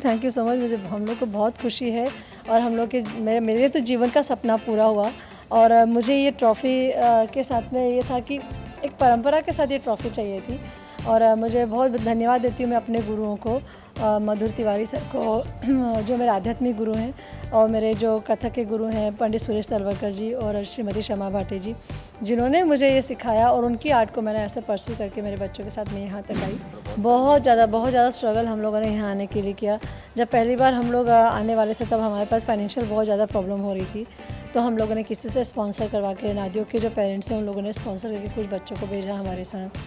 Thank you so much. मुझे हम लोग को बहुत खुशी है और हम लोग के मेरे तो जीवन का सपना पूरा हुआ। और मुझे ये ट्रॉफ़ी के साथ में ये था कि एक परंपरा के साथ ये ट्रॉफ़ी चाहिए थी। और मुझे बहुत धन्यवाद देती हूँ मैं अपने गुरुओं को, मधुर तिवारी सर को जो मेरे आध्यात्मिक गुरु हैं, और मेरे जो कथक के गुरु हैं पंडित सुरेश तलवलकर जी और श्रीमती शमा भाटी जी, जिन्होंने मुझे ये सिखाया। और उनकी आर्ट को मैंने ऐसे परस्यू करके मेरे बच्चों के साथ मैं यहाँ तक आई। बहुत ज़्यादा स्ट्रगल हम लोगों ने यहाँ आने के लिए किया। जब पहली बार हम लोग आने वाले थे तब हमारे पास फाइनेंशियल बहुत ज़्यादा प्रॉब्लम हो रही थी, तो हम लोगों ने किसी से स्पॉन्सर करवा के, नादियों के जो पेरेंट्स हैं उन लोगों ने स्पॉन्सर करके कुछ बच्चों को भेजा हमारे साथ।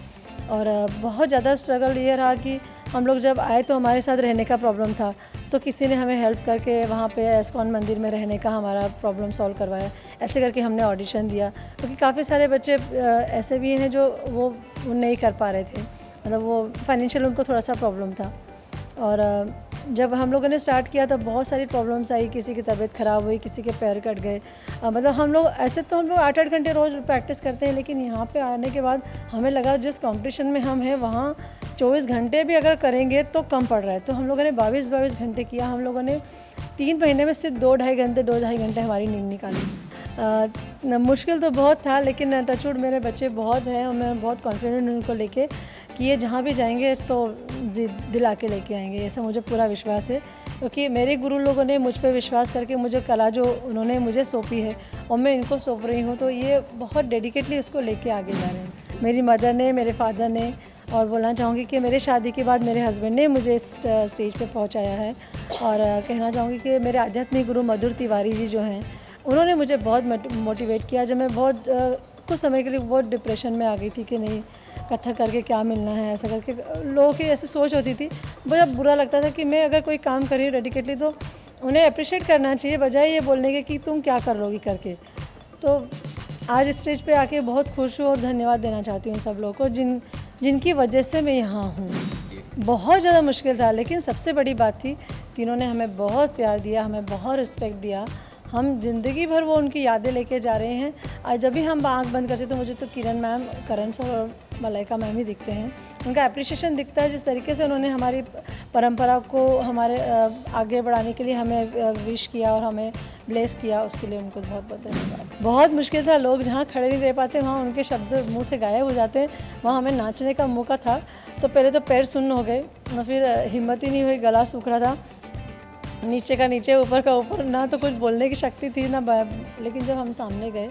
और बहुत ज़्यादा स्ट्रगल ये रहा कि हम लोग जब आए तो हमारे साथ रहने का प्रॉब्लम था, तो किसी ने हमें हेल्प करके वहाँ पे एस्कॉन मंदिर में रहने का हमारा प्रॉब्लम सॉल्व करवाया। ऐसे करके हमने ऑडिशन दिया, क्योंकि काफ़ी सारे बच्चे ऐसे भी हैं जो वो नहीं कर पा रहे थे, मतलब वो फाइनेंशियल उनको थोड़ा सा प्रॉब्लम था। और जब हम लोगों ने स्टार्ट किया तब बहुत सारी प्रॉब्लम्स आई, किसी की तबीयत ख़राब हुई, किसी के पैर कट गए। मतलब हम लोग ऐसे तो हम लोग 8-8 घंटे रोज़ प्रैक्टिस करते हैं, लेकिन यहाँ पे आने के बाद हमें लगा जिस कंपटीशन में हम हैं वहाँ 24 घंटे भी अगर करेंगे तो कम पड़ रहा है। तो हम लोगों ने 22 घंटे किया। हम लोगों ने 3 महीने में सिर्फ 2-2.5 घंटे हमारी नींद निकाली। मुश्किल तो बहुत था, लेकिन टचवुड मेरे बच्चे बहुत हैं और मैं बहुत कॉन्फिडेंट हूँ उनको लेके कि ये जहाँ भी जाएंगे तो दिला के लेके आएंगे, ऐसा मुझे पूरा विश्वास है। क्योंकि मेरे गुरु लोगों ने मुझ पे विश्वास करके मुझे कला जो उन्होंने मुझे सौंपी है और मैं इनको सौंप रही हूँ, तो ये बहुत डेडिकेटली उसको लेके आगे जा रहे हैं। मेरी मदर ने, मेरे फादर ने, और बोलना चाहूँगी कि मेरे शादी के बाद मेरे हस्बैंड ने मुझे इस स्टेज पे पहुँचाया है। और कहना चाहूँगी कि मेरे आध्यात्मिक गुरु मधुर तिवारी जी जो हैं, उन्होंने मुझे बहुत मोटिवेट किया। जब मैं बहुत कुछ समय के लिए बहुत डिप्रेशन में आ गई थी कि नहीं कथक करके क्या मिलना है, ऐसा करके लोगों की ऐसी सोच होती थी। बहुत बुरा लगता था कि मैं अगर कोई काम कर रही हूँ डेडिकेटली तो उन्हें अप्रिशिएट करना चाहिए, बजाय ये बोलने के कि तुम क्या कर लोगी करके। तो आज इस स्टेज पे आके बहुत खुश हूँ और धन्यवाद देना चाहती हूँ सब लोगों को जिनकी वजह से मैं यहाँ हूँ। बहुत ज़्यादा मुश्किल था, लेकिन सबसे बड़ी बात थी तीनों ने हमें बहुत प्यार दिया, हमें बहुत रिस्पेक्ट दिया। हम ज़िंदगी भर वो उनकी यादें लेके जा रहे हैं। आज जब भी हम आँख बंद करते तो मुझे तो किरण मैम, करण सर और मलाइका मैम ही दिखते हैं। उनका एप्रिशिएशन दिखता है, जिस तरीके से उन्होंने हमारी परंपरा को हमारे आगे बढ़ाने के लिए हमें विश किया और हमें ब्लेस किया, उसके लिए उनको बहुत बहुत धन्यवाद। बहुत मुश्किल था, लोग जहाँ खड़े नहीं रह पाते वहाँ उनके शब्द मुँह से गायब हो जाते हैं। वहाँ हमें नाचने का मौका था तो पहले तो पैर सुन्न हो गए और फिर हिम्मत ही नहीं हुई, गला सूख रहा था, नीचे का नीचे ऊपर का ऊपर, ना तो कुछ बोलने की शक्ति थी ना। लेकिन जब हम सामने गए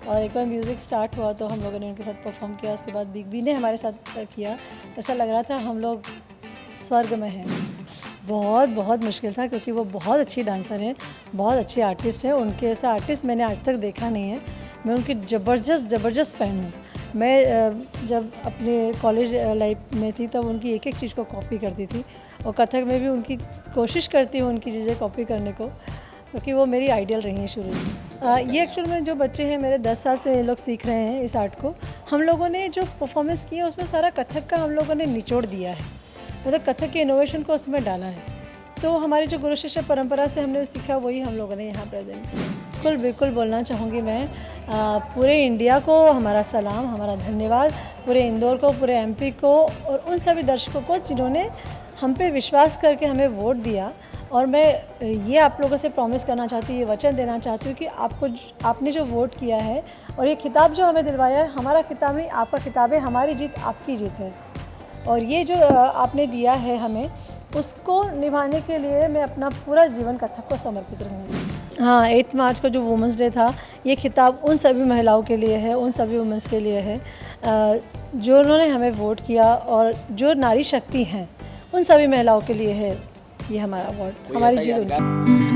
और एक बार म्यूज़िक स्टार्ट हुआ तो हम लोगों ने उनके साथ परफॉर्म किया। उसके बाद बिग बी ने हमारे साथ किया, ऐसा लग रहा था हम लोग स्वर्ग में हैं। बहुत मुश्किल था, क्योंकि वो बहुत अच्छी डांसर हैं, बहुत अच्छी आर्टिस्ट हैं। उनके ऐसा आर्टिस्ट मैंने आज तक देखा नहीं है। मैं उनकी ज़बरदस्त फ़ैन हूँ। मैं जब अपने कॉलेज लाइफ में थी तब उनकी एक चीज़ को कॉपी करती थी, और कथक में भी उनकी कोशिश करती हूँ उनकी चीज़ें कॉपी करने को, क्योंकि वो मेरी आइडियल रही हैं शुरू से। ये एक्चुअल में जो बच्चे हैं मेरे 10 साल से ये लोग सीख रहे हैं इस आर्ट को। हम लोगों ने जो परफॉर्मेंस की है उसमें सारा कथक का हम लोगों ने निचोड़ दिया है, मतलब कथक के इनोवेशन को उसमें डाला है। तो हमारी जो गुरु शिष्य परंपरा से हमने सीखा वही हम लोगों ने यहाँ प्रेजेंट किया। बिल्कुल बोलना चाहूँगी मैं, पूरे इंडिया को हमारा सलाम, हमारा धन्यवाद, पूरे इंदौर को, पूरे एमपी को और उन सभी दर्शकों को जिन्होंने हम पे विश्वास करके हमें वोट दिया। और मैं ये आप लोगों से प्रॉमिस करना चाहती हूँ, ये वचन देना चाहती हूँ कि आपने जो वोट किया है और ये खिताब जो हमें दिलवाया है, हमारा खिताब नहीं आपका खिताब है, हमारी जीत आपकी जीत है। और ये जो आपने दिया है हमें, उसको निभाने के लिए मैं अपना पूरा जीवन कथक को समर्पित रहूँगी। हाँ, 8 मार्च को जो वुमेंस डे था, ये खिताब उन सभी महिलाओं के लिए है, उन सभी वुमेंस के लिए है जो उन्होंने हमें वोट किया, और जो नारी शक्ति हैं उन सभी महिलाओं के लिए है ये हमारा अवार्ड, हमारी जीत।